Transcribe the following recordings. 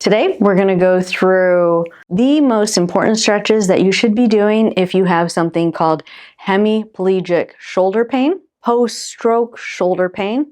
Today, we're going to go through the most important stretches that you should be doing if you have something called hemiplegic shoulder pain, post-stroke shoulder pain,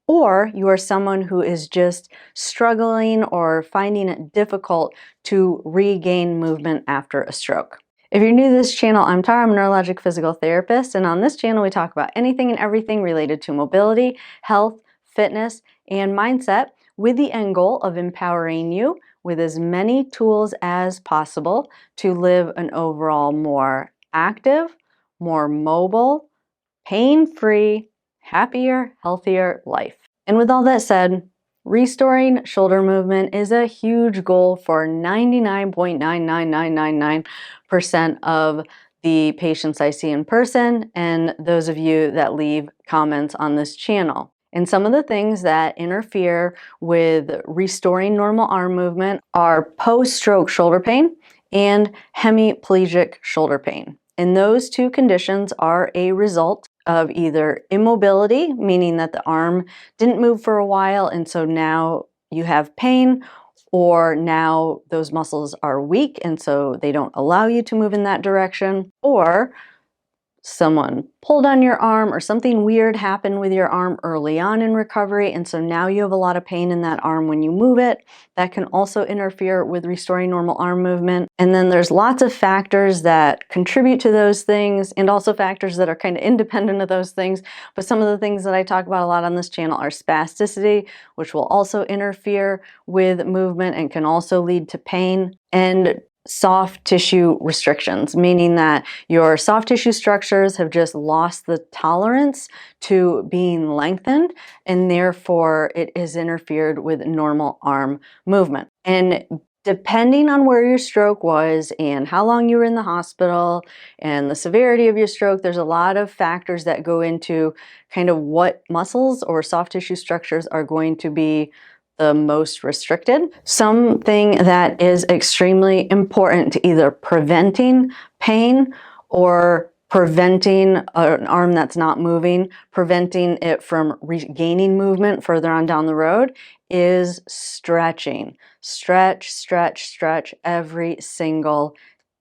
or you are someone who is just struggling or finding it difficult to regain movement after a stroke. If you're new to this channel, I'm Tara, I'm a neurologic physical therapist, and on this channel we talk about anything and everything related to mobility, health, fitness, and mindset, with the end goal of empowering you with as many tools as possible to live an overall more active, more mobile, pain-free, happier, healthier life. And with all that said, restoring shoulder movement is a huge goal for 99.99999% of the patients I see in person and those of you that leave comments on this channel. And some of the things that interfere with restoring normal arm movement are post-stroke shoulder pain and hemiplegic shoulder pain. And those two conditions are a result of either immobility, meaning that the arm didn't move for a while and so now you have pain, or now those muscles are weak and so they don't allow you to move in that direction, or someone pulled on your arm or something weird happened with your arm early on in recovery, and so now you have a lot of pain in that arm when you move it. That can also interfere with restoring normal arm movement. And then there's lots of factors that contribute to those things and also factors that are kind of independent of those things. But some of the things that I talk about a lot on this channel are spasticity, which will also interfere with movement and can also lead to pain, and soft tissue restrictions, meaning that your soft tissue structures have just lost the tolerance to being lengthened, and therefore it has interfered with normal arm movement. And depending on where your stroke was and how long you were in the hospital and the severity of your stroke, there's a lot of factors that go into kind of what muscles or soft tissue structures are going to be the most restricted. Something that is extremely important to either preventing pain or preventing an arm that's not moving, preventing it from regaining movement further on down the road, is stretching. Stretch, stretch, stretch every single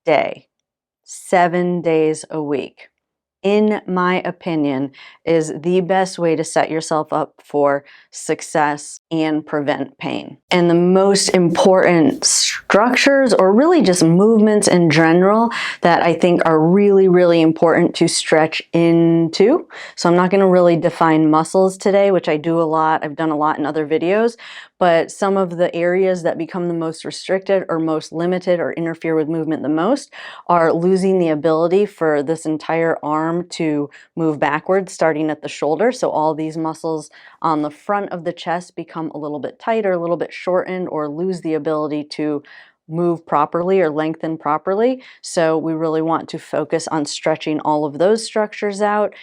day, 7 days a week, in my opinion, is the best way to set yourself up for success and prevent pain. And the most important structures, or really just movements in general, that I think are really, really important to stretch into. So I'm not going to really define muscles today, which I do a lot. I've done a lot in other videos. But some of the areas that become the most restricted or most limited or interfere with movement the most are losing the ability for this entire arm to move backwards, starting at the shoulder. So all these muscles on the front of the chest become a little bit tighter, a little bit shortened, or lose the ability to move properly or lengthen properly. So we really want to focus on stretching all of those structures out.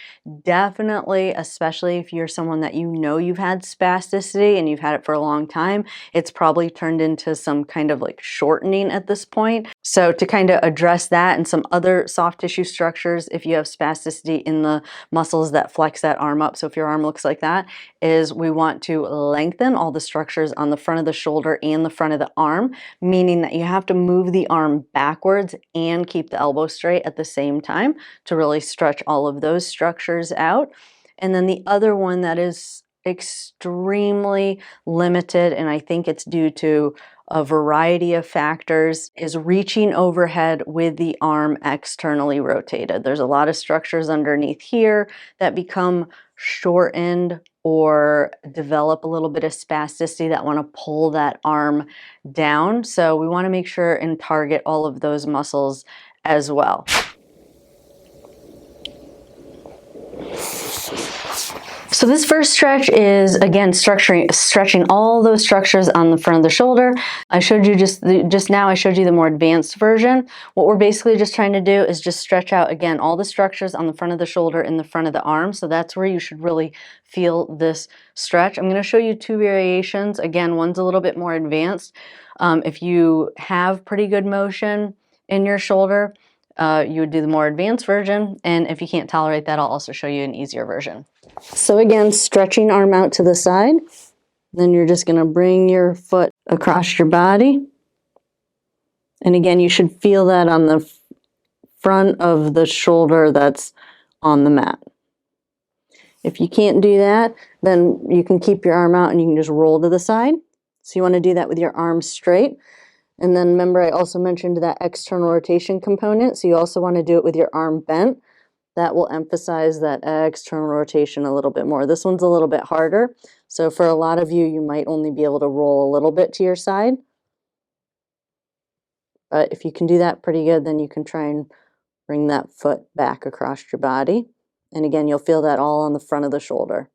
Definitely, especially if you're someone that you know you've had spasticity and you've had it for a long time, it's probably turned into some kind of like shortening at this point. So to kind of address that and some other soft tissue structures, if you have spasticity in the muscles that flex that arm up, so if your arm looks like that, is we want to lengthen all the structures on the front of the shoulder and the front of the arm, meaning that you have to move the arm backwards and keep the elbow straight at the same time to really stretch all of those structures out. And then the other one that is extremely limited, and I think it's due to a variety of factors, is reaching overhead with the arm externally rotated. There's a lot of structures underneath here that become shortened or develop a little bit of spasticity that want to pull that arm down. So we want to make sure and target all of those muscles as well. So this first stretch is, again, stretching all those structures on the front of the shoulder. I showed you just now, I showed you the more advanced version. What we're basically just trying to do is just stretch out, again, all the structures on the front of the shoulder and the front of the arm. So that's where you should really feel this stretch. I'm going to show you two variations. Again, one's a little bit more advanced. If you have pretty good motion in your shoulder, you would do the more advanced version, and if you can't tolerate that, I'll also show you an easier version. So again, stretching arm out to the side, Then you're just going to bring your foot across your body. And again, you should feel that on the front of the shoulder that's on the mat. If you can't do that, then you can keep your arm out and you can just roll to the side. So you want to do that with your arms straight. And then remember, I also mentioned that external rotation component. So you also want to do it with your arm bent. That will emphasize that external rotation a little bit more. This one's a little bit harder. So for a lot of you, you might only be able to roll a little bit to your side. But if you can do that pretty good, then you can try and bring that foot back across your body. And again, you'll feel that all on the front of the shoulder.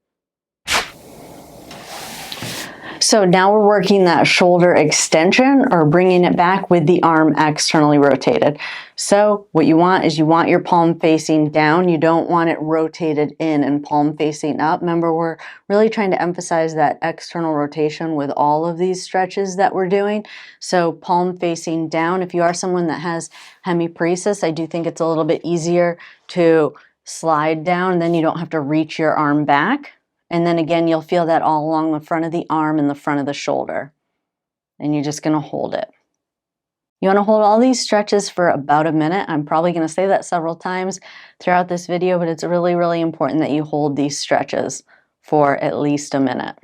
So now we're working that shoulder extension or bringing it back with the arm externally rotated. So what you want is you want your palm facing down. You don't want it rotated in and palm facing up. Remember, we're really trying to emphasize that external rotation with all of these stretches that we're doing. So palm facing down. If you are someone that has hemiparesis, I do think it's a little bit easier to slide down. Then you don't have to reach your arm back. And then again, you'll feel that all along the front of the arm and the front of the shoulder. And you're just going to hold it. You want to hold all these stretches for about a minute. I'm probably going to say that several times throughout this video, but it's really, really important that you hold these stretches for at least a minute.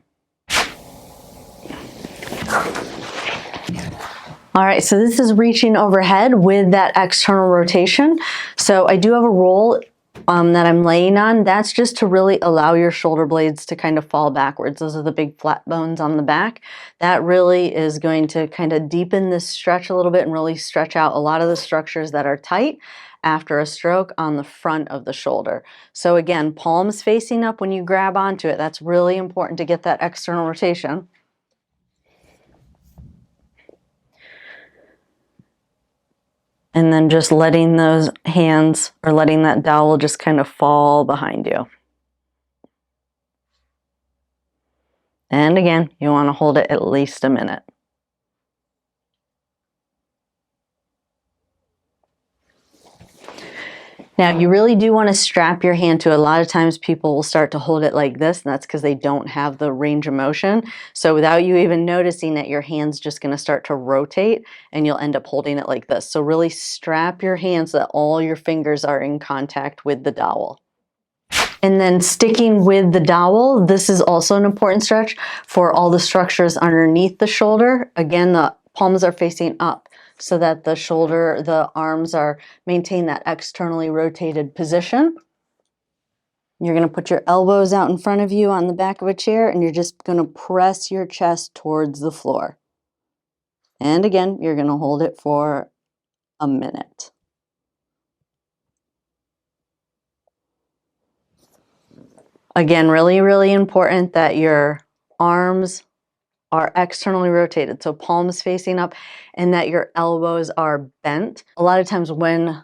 All right, so this is reaching overhead with that external rotation. So I do have a roll that I'm laying on. That's just to really allow your shoulder blades to kind of fall backwards. Those are the big flat bones on the back. That really is going to kind of deepen this stretch a little bit and really stretch out a lot of the structures that are tight after a stroke on the front of the shoulder. So again, palms facing up when you grab onto it. That's really important to get that external rotation. And then just letting those hands or letting that dowel just kind of fall behind you. And again, you want to hold it at least a minute. Now, you really do want to strap your hand to it. A lot of times people will start to hold it like this, and that's because they don't have the range of motion. So without you even noticing it, your hand's just going to start to rotate, and you'll end up holding it like this. So really strap your hand so that all your fingers are in contact with the dowel. And then sticking with the dowel, this is also an important stretch for all the structures underneath the shoulder. Again, the palms are facing up, so that the shoulder, the arms are maintain that externally rotated position. You're going to put your elbows out in front of you on the back of a chair, and you're just going to press your chest towards the floor. And again, you're going to hold it for a minute. Again, really, really important that your arms are externally rotated, so palms facing up, and that your elbows are bent. A lot of times when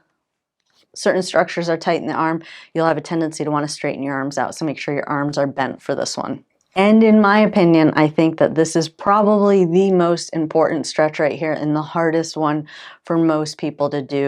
certain structures are tight in the arm, you'll have a tendency to want to straighten your arms out, so make sure your arms are bent for this one. And in my opinion, I think that this is probably the most important stretch right here and the hardest one for most people to do.